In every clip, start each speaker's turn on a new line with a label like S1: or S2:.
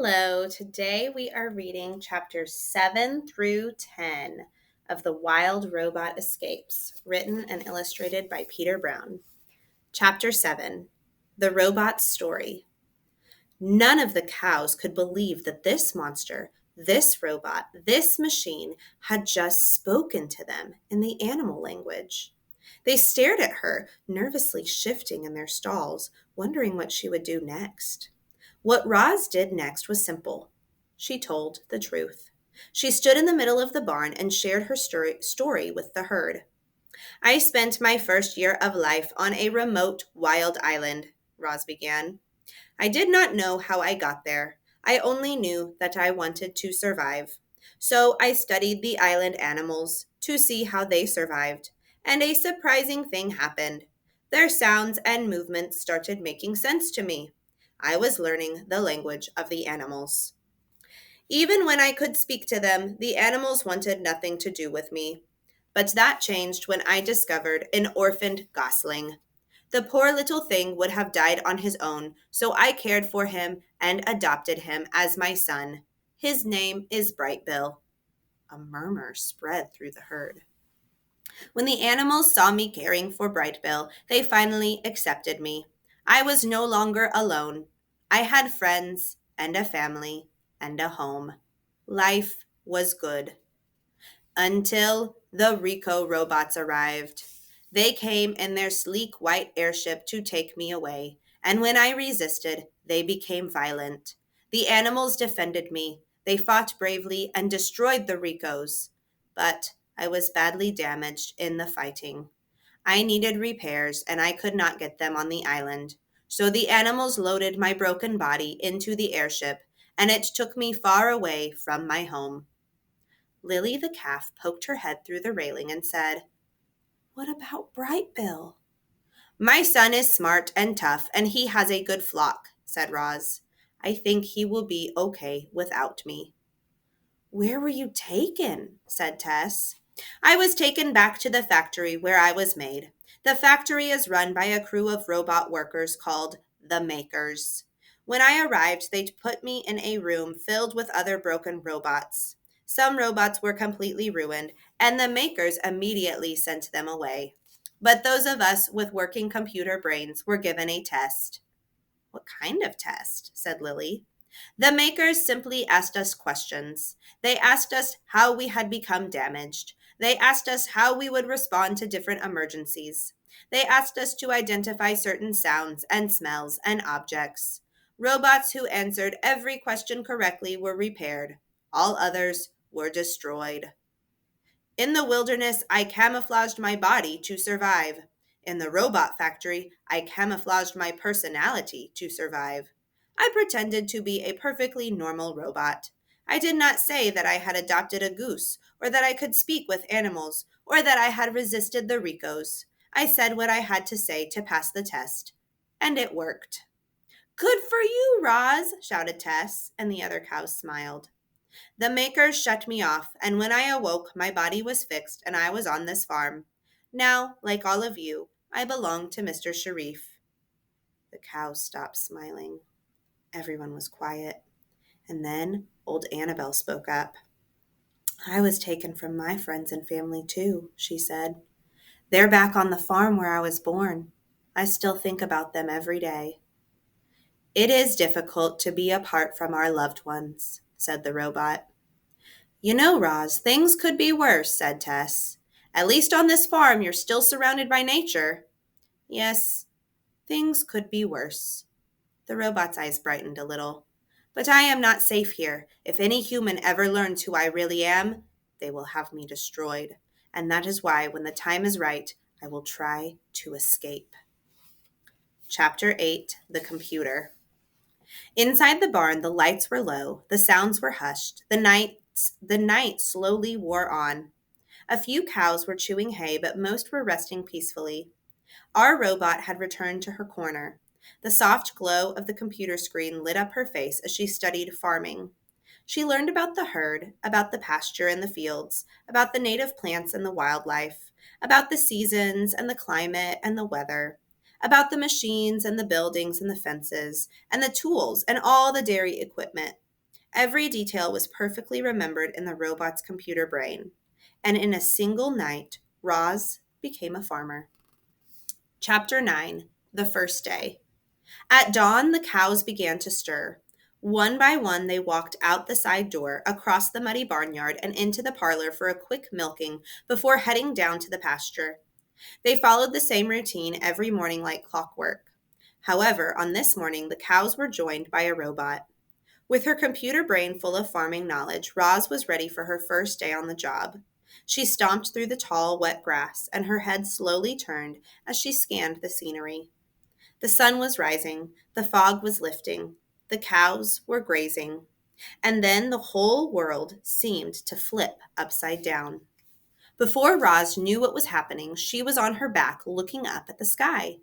S1: Hello, today we are reading chapters 7 through 10 of The Wild Robot Escapes, written and illustrated by Peter Brown. Chapter 7, The Robot's Story. None of the cows could believe that this monster, this robot, this machine had just spoken to them in the animal language. They stared at her, nervously shifting in their stalls, wondering what she would do next. What Roz did next was simple. She told the truth. She stood in the middle of the barn and shared her story with the herd. I spent my first year of life on a remote, wild island, Roz began. I did not know how I got there. I only knew that I wanted to survive. So I studied the island animals to see how they survived. And a surprising thing happened. Their sounds and movements started making sense to me. I was learning the language of the animals. Even when I could speak to them, the animals wanted nothing to do with me. But that changed when I discovered an orphaned gosling. The poor little thing would have died on his own, so I cared for him and adopted him as my son. His name is Brightbill. A murmur spread through the herd. When the animals saw me caring for Brightbill, they finally accepted me. I was no longer alone. I had friends and a family and a home. Life was good. Until the Rico robots arrived. They came in their sleek white airship to take me away, and when I resisted, they became violent. The animals defended me. They fought bravely and destroyed the Ricos. But I was badly damaged in the fighting. I needed repairs, and I could not get them on the island. So the animals loaded my broken body into the airship, and it took me far away from my home. Lily the calf poked her head through the railing and said, "What about Brightbill?" "My son is smart and tough, and he has a good flock," said Roz. "I think he will be okay without me." "Where were you taken?" said Tess. "I was taken back to the factory where I was made. The factory is run by a crew of robot workers called the Makers. When I arrived, they put me in a room filled with other broken robots. Some robots were completely ruined, and the Makers immediately sent them away. But those of us with working computer brains were given a test." "What kind of test?" said Lily. "The Makers simply asked us questions. They asked us how we had become damaged. They asked us how we would respond to different emergencies. They asked us to identify certain sounds and smells and objects. Robots who answered every question correctly were repaired. All others were destroyed. In the wilderness, I camouflaged my body to survive. In the robot factory, I camouflaged my personality to survive. I pretended to be a perfectly normal robot. I did not say that I had adopted a goose, or that I could speak with animals, or that I had resisted the Ricos. I said what I had to say to pass the test. And it worked." "Good for you, Roz," shouted Tess, and the other cows smiled. "The Makers shut me off, and when I awoke, my body was fixed and I was on this farm. Now, like all of you, I belong to Mr. Sharif." The cows stopped smiling. Everyone was quiet. And then old Annabelle spoke up. "I was taken from my friends and family too," she said. "They're back on the farm where I was born. I still think about them every day." "It is difficult to be apart from our loved ones," said the robot. "You know, Roz, things could be worse," said Tess. "At least on this farm, you're still surrounded by nature." "Yes, things could be worse." The robot's eyes brightened a little. "But I am not safe here. If any human ever learns who I really am, they will have me destroyed. And that is why, when the time is right, I will try to escape." Chapter 8, The Computer. Inside the barn, the lights were low, the sounds were hushed, the night slowly wore on. A few cows were chewing hay, but most were resting peacefully. Our robot had returned to her corner. The soft glow of the computer screen lit up her face as she studied farming. She learned about the herd, about the pasture and the fields, about the native plants and the wildlife, about the seasons and the climate and the weather, about the machines and the buildings and the fences, and the tools and all the dairy equipment. Every detail was perfectly remembered in the robot's computer brain. And in a single night, Roz became a farmer. Chapter 9, The First Day. At dawn, the cows began to stir. One by one, they walked out the side door, across the muddy barnyard, and into the parlor for a quick milking before heading down to the pasture. They followed the same routine every morning like clockwork. However, on this morning, the cows were joined by a robot. With her computer brain full of farming knowledge, Roz was ready for her first day on the job. She stomped through the tall, wet grass, and her head slowly turned as she scanned the scenery. The sun was rising, the fog was lifting, the cows were grazing, and then the whole world seemed to flip upside down. Before Roz knew what was happening, she was on her back looking up at the sky.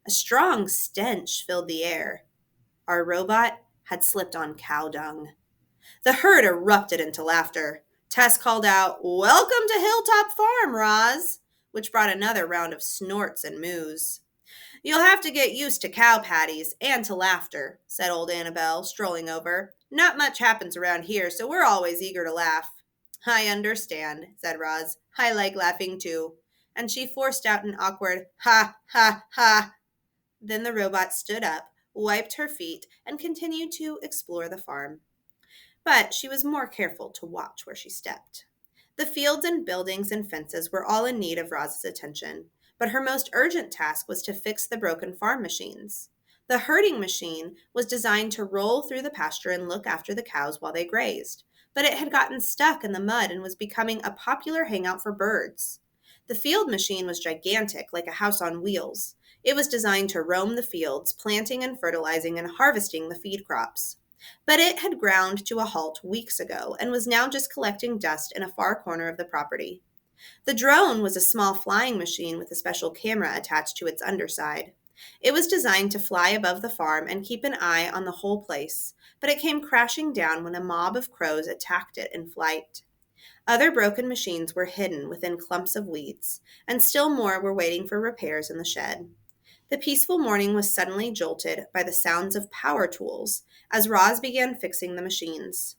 S1: A strong stench filled the air. Our robot had slipped on cow dung. The herd erupted into laughter. Tess called out, "Welcome to Hilltop Farm, Roz," which brought another round of snorts and moos. "You'll have to get used to cow patties and to laughter," said old Annabelle, strolling over. "Not much happens around here, so we're always eager to laugh." "I understand," said Roz. "I like laughing too." And she forced out an awkward ha, ha, ha. Then the robot stood up, wiped her feet, and continued to explore the farm. But she was more careful to watch where she stepped. The fields and buildings and fences were all in need of Roz's attention, but her most urgent task was to fix the broken farm machines. The herding machine was designed to roll through the pasture and look after the cows while they grazed, but it had gotten stuck in the mud and was becoming a popular hangout for birds. The field machine was gigantic, like a house on wheels. It was designed to roam the fields, planting and fertilizing and harvesting the feed crops. But it had ground to a halt weeks ago and was now just collecting dust in a far corner of the property. The drone was a small flying machine with a special camera attached to its underside. It was designed to fly above the farm and keep an eye on the whole place, but it came crashing down when a mob of crows attacked it in flight. Other broken machines were hidden within clumps of weeds, and still more were waiting for repairs in the shed. The peaceful morning was suddenly jolted by the sounds of power tools as Roz began fixing the machines.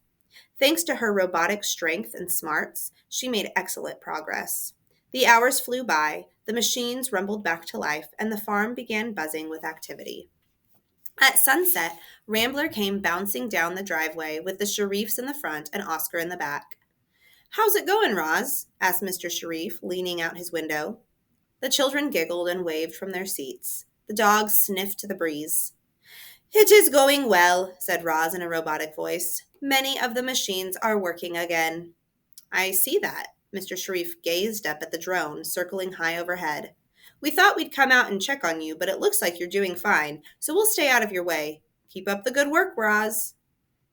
S1: Thanks to her robotic strength and smarts, she made excellent progress. The hours flew by, the machines rumbled back to life, and the farm began buzzing with activity. At sunset, Rambler came bouncing down the driveway with the Sharifs in the front and Oscar in the back. "How's it going, Roz?" asked Mr. Sharif, leaning out his window. The children giggled and waved from their seats. The dogs sniffed the breeze. "It is going well," said Roz in a robotic voice. "Many of the machines are working again." "I see that." Mr. Sharif gazed up at the drone, circling high overhead. "We thought we'd come out and check on you, but it looks like you're doing fine, so we'll stay out of your way. Keep up the good work, Roz."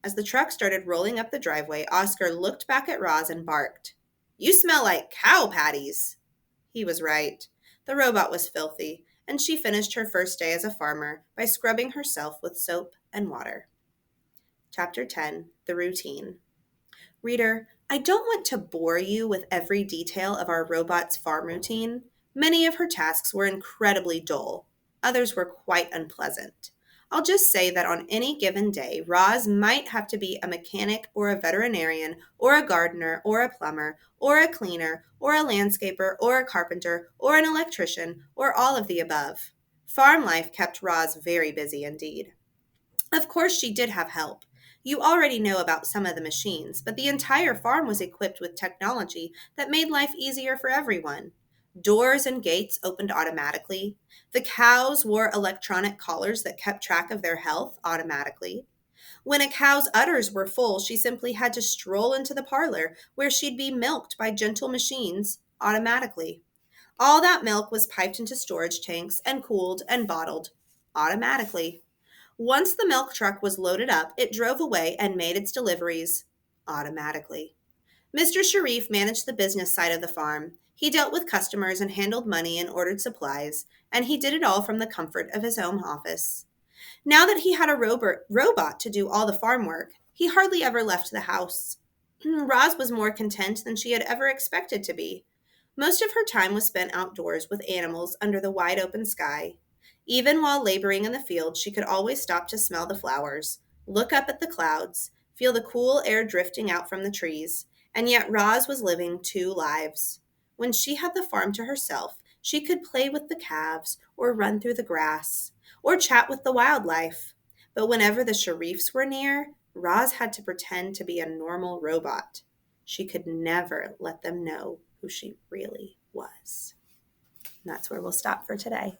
S1: As the truck started rolling up the driveway, Oscar looked back at Roz and barked, "You smell like cow patties." He was right. The robot was filthy, and she finished her first day as a farmer by scrubbing herself with soap and water. Chapter 10, The Routine. Reader, I don't want to bore you with every detail of our robot's farm routine. Many of her tasks were incredibly dull. Others were quite unpleasant. I'll just say that on any given day, Roz might have to be a mechanic or a veterinarian or a gardener or a plumber or a cleaner or a landscaper or a carpenter or an electrician or all of the above. Farm life kept Roz very busy indeed. Of course, she did have help. You already know about some of the machines, but the entire farm was equipped with technology that made life easier for everyone. Doors and gates opened automatically. The cows wore electronic collars that kept track of their health automatically. When a cow's udders were full, she simply had to stroll into the parlor where she'd be milked by gentle machines automatically. All that milk was piped into storage tanks and cooled and bottled automatically. Once the milk truck was loaded up, it drove away and made its deliveries automatically. Mr. Sharif managed the business side of the farm. He dealt with customers and handled money and ordered supplies, and he did it all from the comfort of his home office. Now that he had a robot to do all the farm work, he hardly ever left the house. Roz was more content than she had ever expected to be. Most of her time was spent outdoors with animals under the wide open sky. Even while laboring in the field, she could always stop to smell the flowers, look up at the clouds, feel the cool air drifting out from the trees, and yet Roz was living two lives. When she had the farm to herself, she could play with the calves, or run through the grass, or chat with the wildlife. But whenever the Sharifs were near, Roz had to pretend to be a normal robot. She could never let them know who she really was. And that's where we'll stop for today.